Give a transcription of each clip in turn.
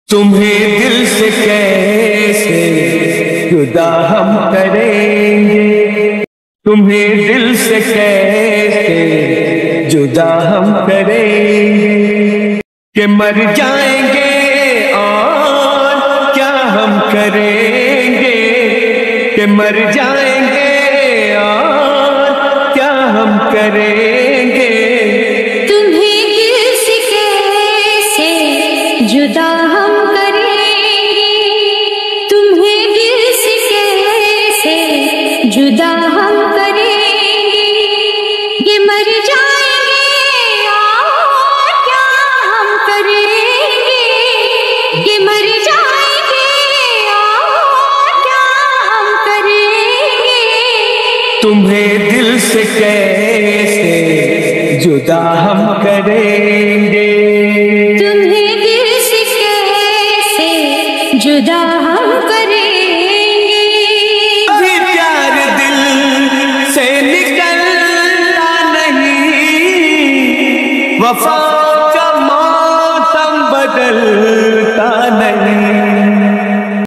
तुम्हें दिल से कैसे जुदा हम करेंगे, तुम्हें दिल से कैसे जुदा हम करेंगे, कि मर जाएंगे और क्या हम करेंगे, कि मर जाएंगे और क्या हम करेंगे। तुम्हें दिल से कैसे जुदा हम करेंगे, तुम्हें दिल से कैसे जुदा हम करेंगे, ये मर जाएंगे और क्या हम करेंगे, ये मर जाएंगे और क्या हम करेंगे। तुम्हें दिल से कैसे जुदा हम करेंगे, तुम्हें दिल से कैसे जुदा हम करेंगे। अभी प्यार दिल से निकलता नहीं, वफा का मौसम बदलता नहीं।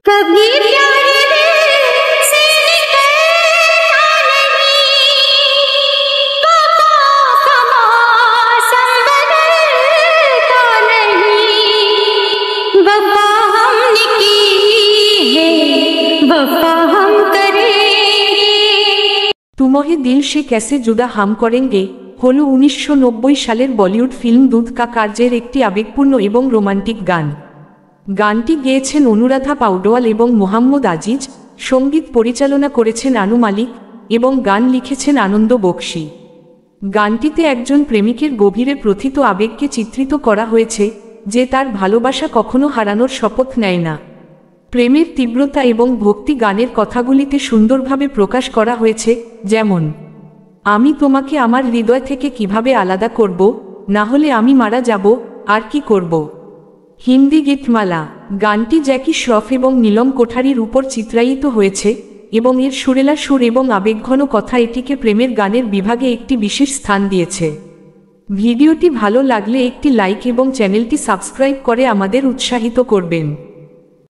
कभी प्यार दिल से निकलता नहीं, वफा का मौसम बदलता नहीं। वफा हमने की है, वफा हम करेंगे। तुम्हें दिल से कैसे जुदा हम करेंगे হলো 1990 সালের বলিউড ফিল্ম দুধ কা কার্যের একটি আবেগপূর্ণ এবং রোমান্টিক গান। গানটি গেয়েছেন অনুরাধা পাউডওয়াল এবং মোহাম্মদ আজিজ, সঙ্গীত পরিচালনা করেছেন আনু মালিক এবং গান লিখেছেন আনন্দ বক্সী। গানটিতে একজন প্রেমিকের গভীরে প্রথিত আবেগকে চিত্রিত করা হয়েছে, যে তার ভালোবাসা কখনো হারানোর শপথ নেয় না। প্রেমের তীব্রতা এবং ভক্তি গানের কথাগুলিতে সুন্দরভাবে প্রকাশ করা হয়েছে, যেমন আমি তোমাকে আমার হৃদয় থেকে কিভাবে আলাদা করব, না হলে আমি মারা যাব, আর কি করব। হিন্দি গীতমালা। গানটি জ্যাকি শ্রফ এবং নীলম কোঠারির উপর চিত্রায়িত হয়েছে এবং এর সুরেলা সুর এবং আবেগঘন কথা এটিকে প্রেমের গানের বিভাগে একটি বিশেষ স্থান দিয়েছে। ভিডিওটি ভালো লাগলে একটি লাইক এবং চ্যানেলটি সাবস্ক্রাইব করে আমাদের উৎসাহিত করবেন।